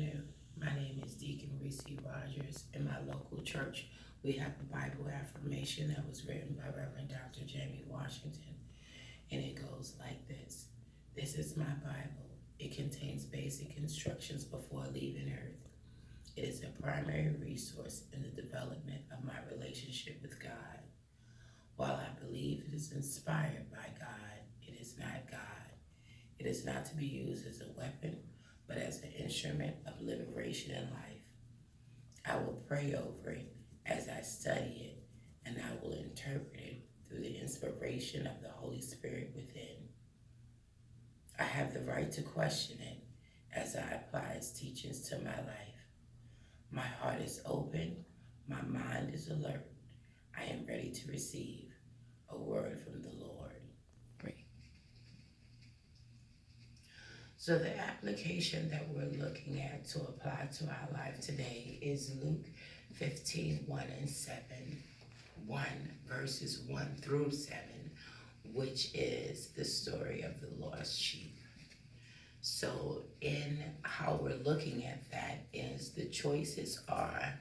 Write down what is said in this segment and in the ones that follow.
afternoon. My name is Deacon Reese Rogers. In my local church, we have a Bible affirmation that was written by Reverend Dr. Jamie Washington, and it goes like this. This is my Bible. It contains basic instructions before leaving Earth. It is a primary resource in the development of my relationship with God. While I believe it is inspired by God, it is not God. It is not to be used as a weapon, but as an instrument of liberation in life. I will pray over it as I study it, and I will interpret it through the inspiration of the Holy Spirit within. I have the right to question it as I apply its teachings to my life. My heart is open, my mind is alert. I am ready to receive a word from the Lord. So the application that we're looking at to apply to our life today is Luke 15, 1 and 7, 1 verses 1 through 7, which is the story of the lost sheep. So in how we're looking at that is the choices are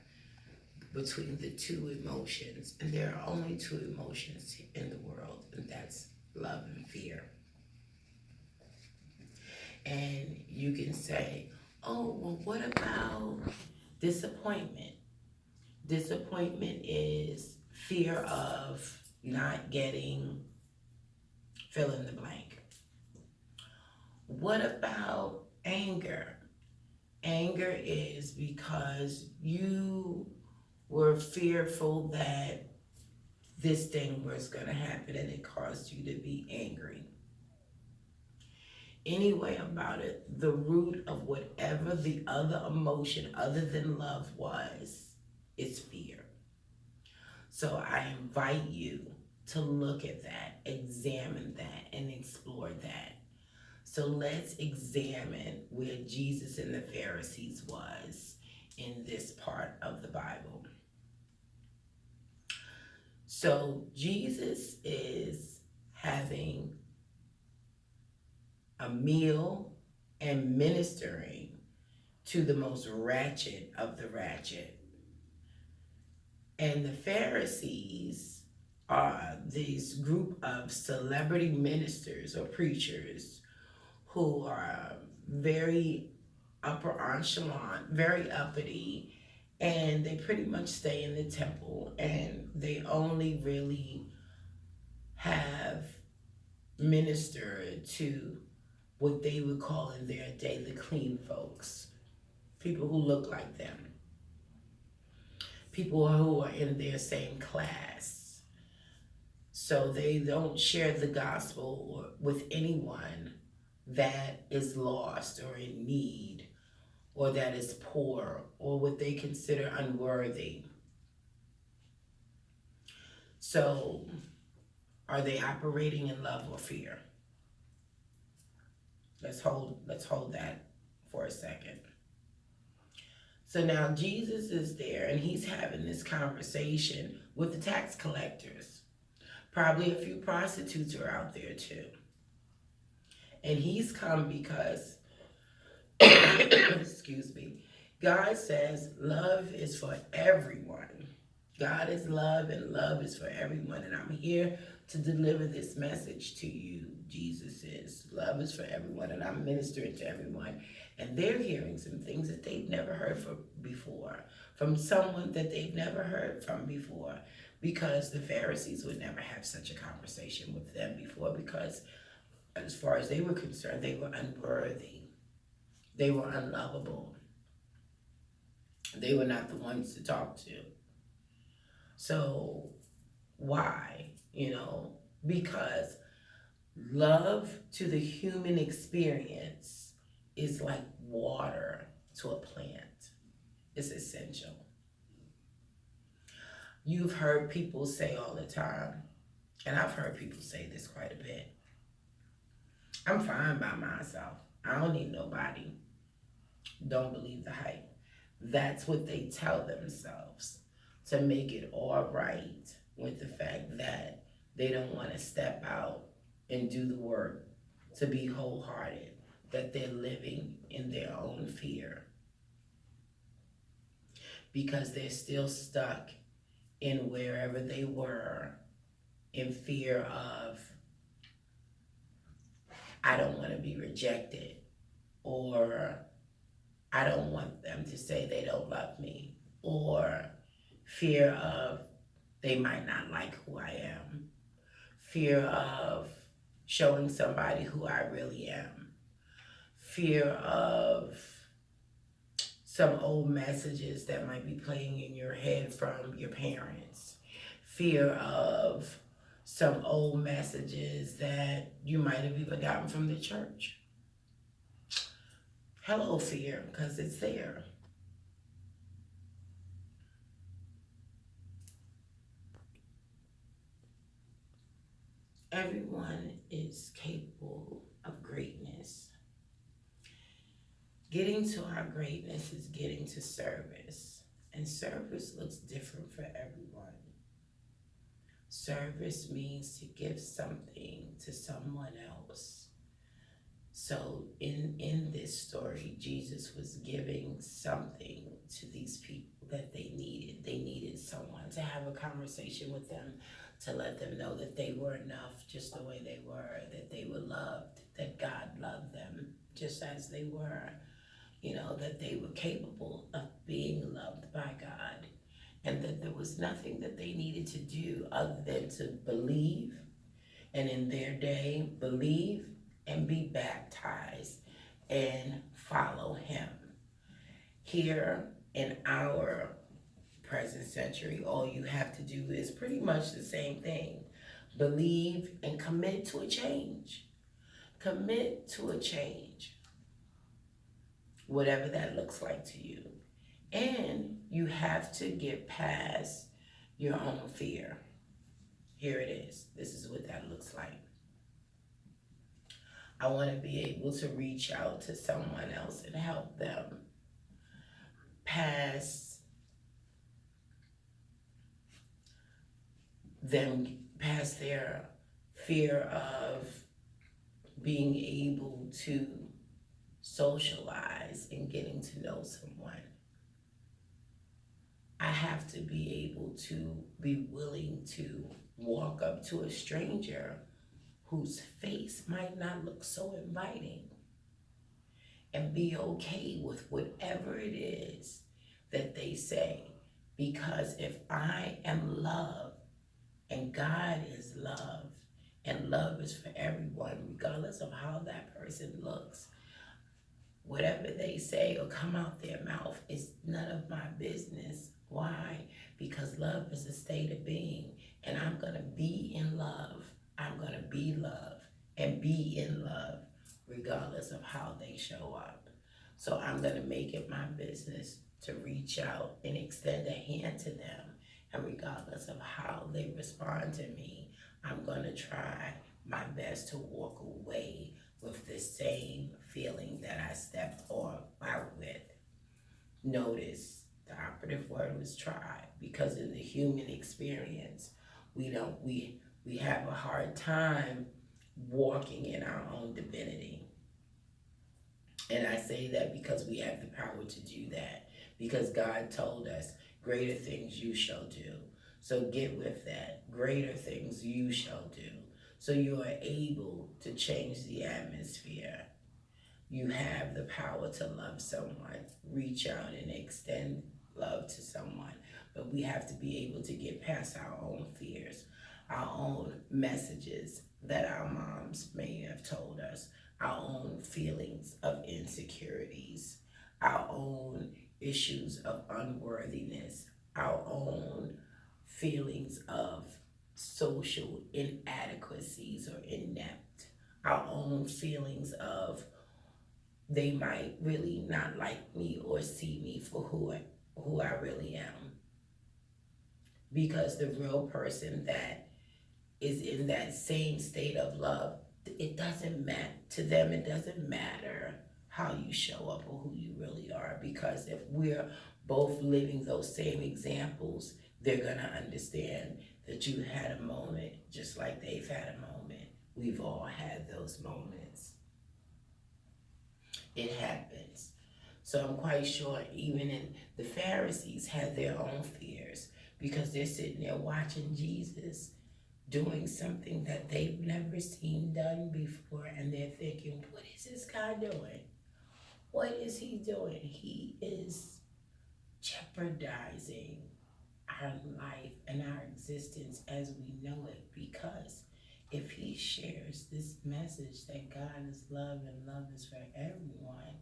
between the two emotions, and there are only two emotions in the world, and that's love and fear. And you can say, oh, well, what about disappointment? Disappointment is fear of not getting fill in the blank. What about anger? Anger is because you were fearful that this thing was going to happen and it caused you to be angry. Anyway about it, the root of whatever the other emotion other than love was is fear. So I invite you to look at that, examine that, and explore that. So let's examine where Jesus and the Pharisees was in this part of the Bible. So Jesus is having a meal and ministering to the most ratchet of the ratchet. And the Pharisees are this group of celebrity ministers or preachers who are very upper echelon, very uppity, and they pretty much stay in the temple, and they only really have ministered to what they would call in their day the clean folks, people who look like them, people who are in their same class. So they don't share the gospel with anyone that is lost or in need or that is poor or what they consider unworthy. So are they operating in love or fear? Let's hold that for a second. So now Jesus is there and he's having this conversation with the tax collectors. Probably a few prostitutes are out there too. And he's come because, excuse me, God says love is for everyone. God is love and love is for everyone. And I'm here to deliver this message to you. Jesus is. Love is for everyone, and I'm ministering to everyone. And they're hearing some things that they've never heard from before, from someone that they've never heard from before, because the Pharisees would never have such a conversation with them before, because as far as they were concerned, they were unworthy. They were unlovable. They were not the ones to talk to. So why? Because love to the human experience is like water to a plant. It's essential. You've heard people say all the time, and I've heard people say this quite a bit, I'm fine by myself. I don't need nobody. Don't believe the hype. That's what they tell themselves to make it all right with the fact that they don't want to step out and do the work to be wholehearted, that they're living in their own fear. because they're still stuck in wherever they were in fear of, I don't want to be rejected, or I don't want them to say they don't love me, or fear of they might not like who I am, fear of showing somebody who I really am, fear of some old messages that might be playing in your head from your parents, fear of some old messages that you might have even gotten from the church. Hello, fear, because it's there. Everyone is capable of greatness. Getting to our greatness is getting to service. And service looks different for everyone. Service means to give something to someone else. So in this story, Jesus was giving something to these people that they needed. They needed someone to have a conversation with them, to let them know that they were enough just the way they were, that they were loved, that God loved them just as they were, that they were capable of being loved by God, and that there was nothing that they needed to do other than to believe, and in their day, believe and be baptized and follow him. Here in our present century, all you have to do is pretty much the same thing. Believe and commit to a change. Commit to a change, whatever that looks like to you. And you have to get past your own fear. Here it is. This is what that looks like. I want to be able to reach out to someone else and help them past their fear of being able to socialize and getting to know someone. I have to be able to be willing to walk up to a stranger whose face might not look so inviting, and be okay with whatever it is that they say. Because if I am love, and God is love, and love is for everyone, regardless of how that person looks, whatever they say or come out their mouth is none of my business. Why? Because love is a state of being, and I'm going to be in love. I'm going to be love and be in love regardless of how they show up. So I'm going to make it my business to reach out and extend a hand to them. And regardless of how they respond to me, I'm going to try my best to walk away with the same feeling that I stepped out with. Notice the operative word was try, because in the human experience, we have a hard time walking in our own divinity. And I say that because we have the power to do that, because God told us, greater things you shall do. So get with that. Greater things you shall do. So you are able to change the atmosphere. You have the power to love someone, reach out and extend love to someone. But we have to be able to get past our own fears, our own messages that our moms may have told us, our own feelings of insecurities, our own issues of unworthiness, our own feelings of social inadequacies or inept, our own feelings of they might really not like me or see me for who I really am. Because the real person that is in that same state of love, it doesn't matter to them. It doesn't matter how you show up or who you really are, because if we're both living those same examples, they're gonna understand that you had a moment just like they've had a moment. We've all had those moments. It happens. So I'm quite sure even in the Pharisees had their own fears because they're sitting there watching Jesus doing something that they've never seen done before, and they're thinking, what is this guy doing? What is he doing? He is jeopardizing our life and our existence as we know it, because if he shares this message that God is love and love is for everyone,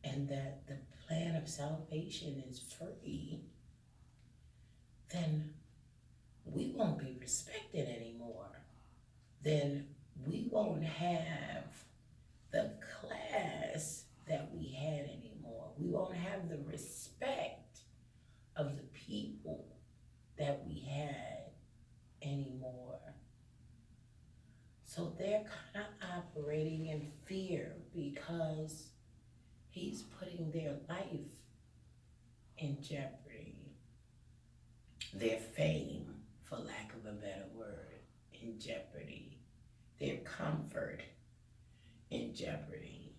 and that the plan of salvation is free, then we won't be respected anymore. Then we won't have the class that we had anymore. We won't have the respect of the people that we had anymore. So they're kind of operating in fear because he's putting their life in jeopardy, their fame, for lack of a better word, in jeopardy, their comfort in jeopardy.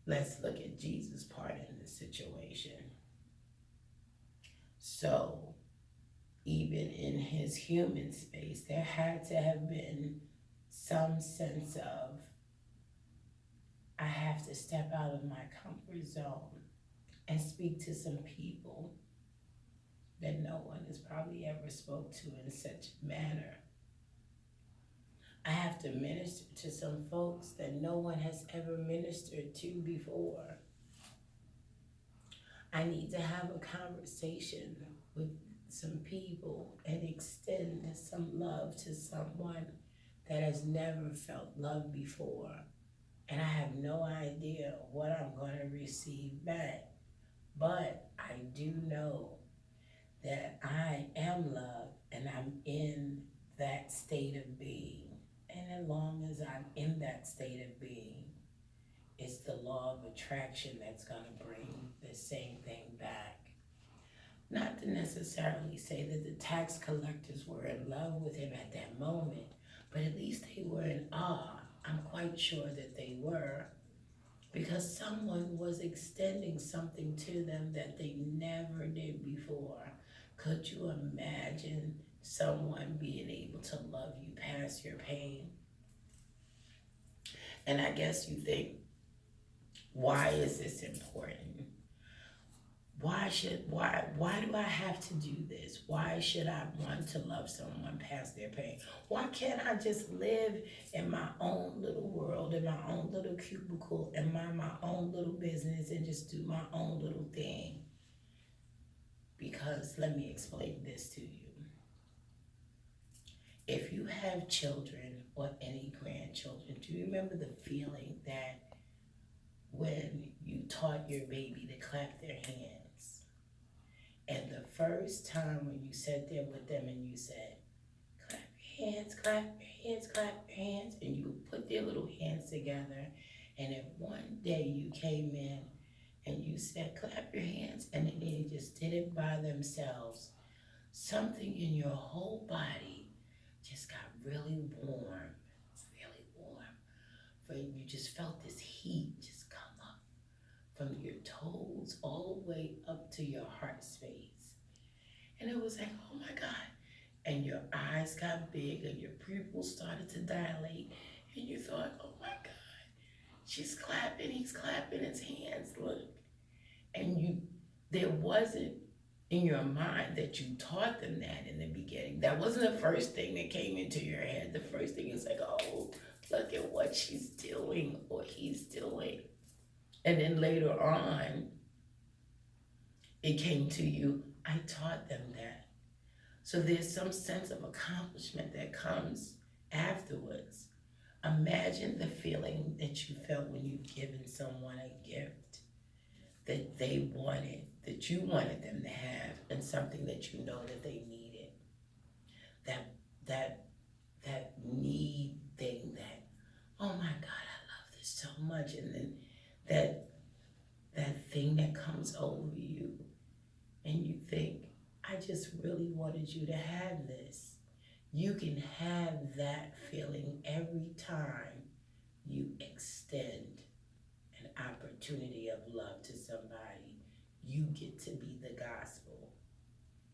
Let's look at Jesus' part in this situation. So, even in his human space, there had to have been some sense of, I have to step out of my comfort zone and speak to some people that no one has probably ever spoke to in such a manner. I have to minister to some folks that no one has ever ministered to before. I need to have a conversation with some people and extend some love to someone that has never felt love before. And I have no idea what I'm going to receive back. But I do know that I am love and I'm in that state of being. And as long as I'm in that state of being, it's the law of attraction that's going to bring the same thing back. Not to necessarily say that the tax collectors were in love with him at that moment, but at least they were in awe. I'm quite sure that they were, because someone was extending something to them that they never did before. Could you imagine someone being able to love you past your pain? And I guess you think, why is this important? Why do I have to do this? Why should I want to love someone past their pain? Why can't I just live in my own little world, in my own little cubicle, and mind my own little business and just do my own little thing? Because let me explain this to you. If you have children or any grandchildren, do you remember the feeling that when you taught your baby to clap their hands, and the first time when you sat there with them and you said, clap your hands, clap your hands, clap your hands, and you put their little hands together, and then one day you came in and you said, clap your hands, and then they just did it by themselves, something in your whole body just got really warm, but you just felt this heat just come up from your toes all the way up to your heart space. And it was like, oh my God. And your eyes got big and your pupils started to dilate. And you thought, oh my God, she's clapping, he's clapping his hands, look. And there wasn't in your mind that you taught them that in the beginning. That wasn't the first thing that came into your head. The first thing is like, oh, look at what she's doing or he's doing. And then later on, it came to you, I taught them that. So there's some sense of accomplishment that comes afterwards. Imagine the feeling that you felt when you've given someone a gift that they wanted, that you wanted them to have, and something that you know that they needed. That need thing that, oh my God, I love this so much. And then that thing that comes over you and you think, I just really wanted you to have this. You can have that feeling every time you extend opportunity of love to somebody, you get to be the gospel.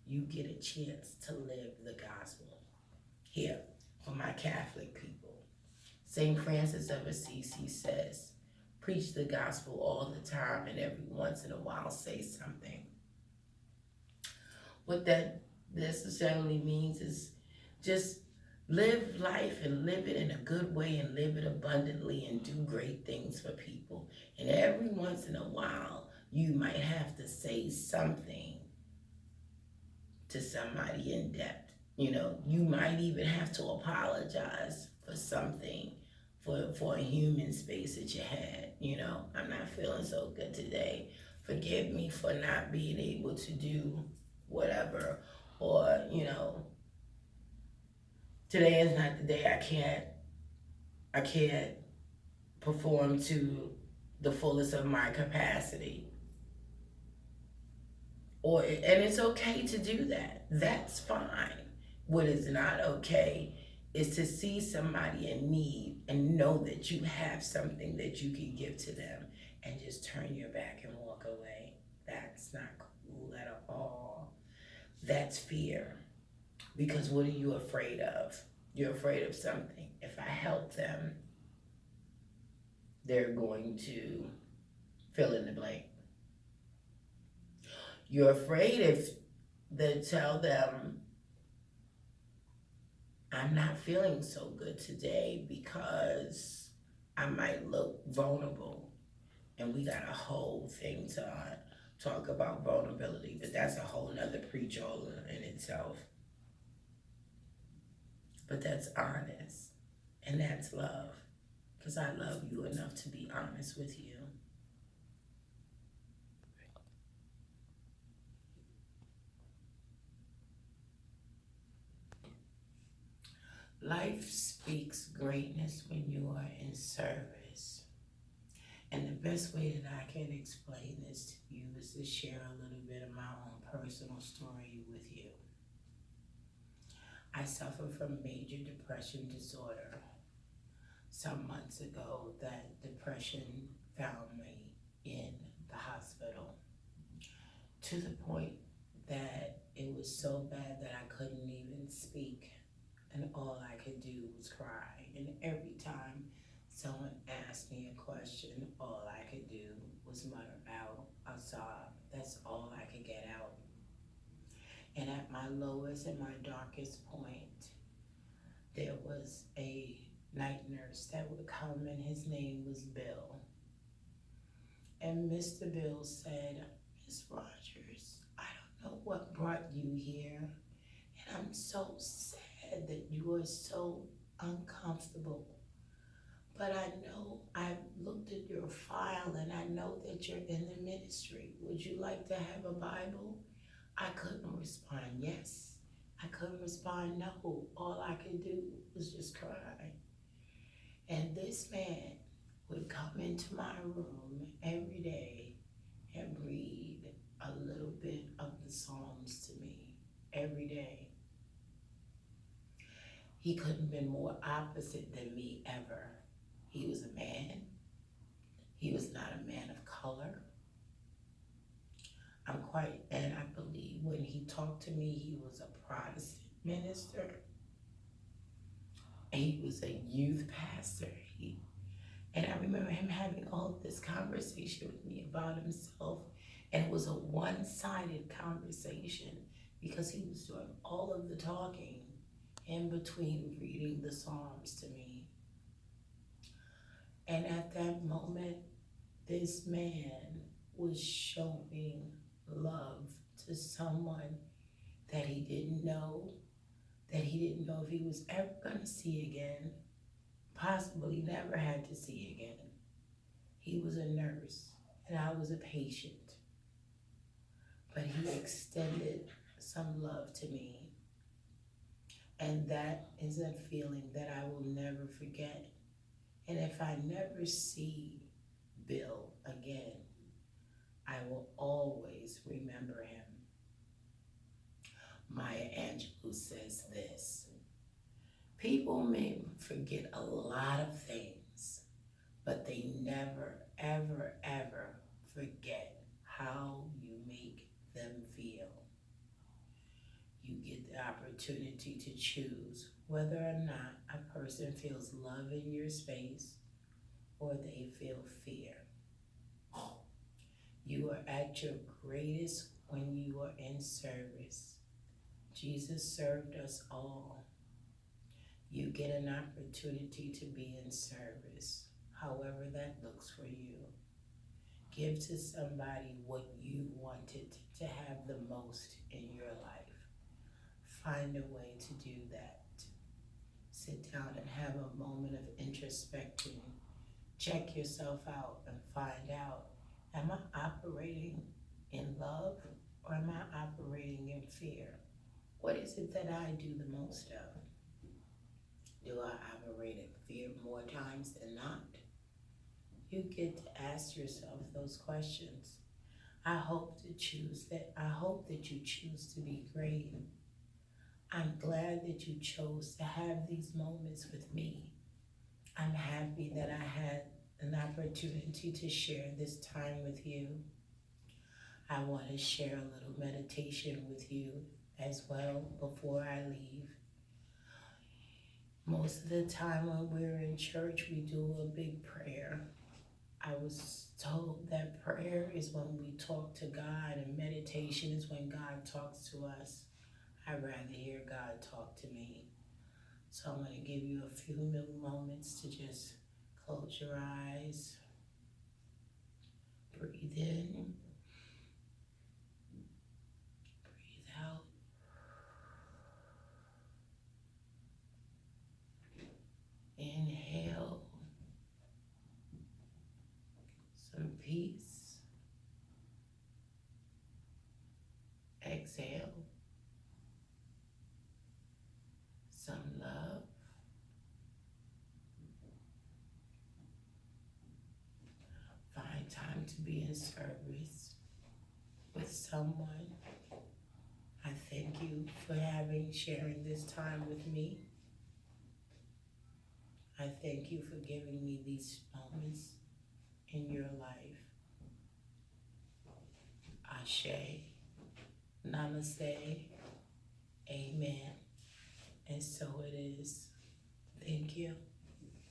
You get a chance to live the gospel. Here, for my Catholic people, St. Francis of Assisi says, preach the gospel all the time and every once in a while say something. What that necessarily means is just live life and live it in a good way and live it abundantly and do great things for people. And every once in a while, you might have to say something to somebody in depth. You know, you might even have to apologize for something, for a human space that you had. You know, I'm not feeling so good today. Forgive me for not being able to do whatever. Or, you know, today is not the day I can't perform to the fullest of my capacity. And it's okay to do that. That's fine. What is not okay is to see somebody in need and know that you have something that you can give to them and just turn your back and walk away. That's not cool at all. That's fear. Because what are you afraid of? You're afraid of something. If I help them, they're going to fill in the blank. You're afraid if they tell them, I'm not feeling so good today because I might look vulnerable. And we got a whole thing to talk about vulnerability, but that's a whole nother preach all in itself. But that's honest, and that's love, because I love you enough to be honest with you. Life speaks greatness when you are in service. And the best way that I can explain this to you is to share a little bit of my own personal story with you. I suffer from major depression disorder. Some months ago, that depression found me in the hospital, to the point that it was so bad that I couldn't even speak. And all I could do was cry. And every time someone asked me a question, all I could do was mutter out a sob. That's all I could get out. And at my lowest and my darkest point, there was a night nurse that would come, and his name was Bill. And Mr. Bill said, Miss Rogers, I don't know what brought you here, and I'm so sad that you are so uncomfortable. But I know I've looked at your file and I know that you're in the ministry. Would you like to have a Bible? I couldn't respond yes. I couldn't respond no. All I could do was just cry. And this man would come into my room every day and read a little bit of the Psalms to me every day. He couldn't have been more opposite than me ever. He was a man. He was not a man of color. And I believe when he talked to me, he was a Protestant minister. And he was a youth pastor. And I remember him having all of this conversation with me about himself. And it was a one-sided conversation because he was doing all of the talking in between reading the Psalms to me. And at that moment, this man was showing love to someone that he didn't know if he was ever going to see again, possibly never had to see again. He was a nurse and I was a patient, but he extended some love to me. And that is a feeling that I will never forget. And if I never see Bill again, I will always remember him. Maya Angelou says this: people may forget a lot of things, but they never ever, ever forget how you make them feel. You get the opportunity to choose whether or not a person feels love in your space or they feel fear. You are at your greatest when you are in service. Jesus served us all. You get an opportunity to be in service, however that looks for you. Give to somebody what you wanted to have the most in your life. Find a way to do that. Sit down and have a moment of introspection. Check yourself out and find out, am I operating in love or am I operating in fear? What is it that I do the most of? Do I operate in fear more times than not? You get to ask yourself those questions. I hope that you choose to be great. I'm glad that you chose to have these moments with me. I'm happy that I had an opportunity to share this time with you. I want to share a little meditation with you as well before I leave. Most of the time when we're in church, we do a big prayer. I was told that prayer is when we talk to God and meditation is when God talks to us. I'd rather hear God talk to me. So I'm going to give you a few moments to just close your eyes, breathe in, breathe out. Inhale some peace. Exhale some love. Find time to be in service with someone. I thank you for sharing this time with me. I thank you for giving me these moments in your life. Ashe, namaste, amen. And so it is. Thank you.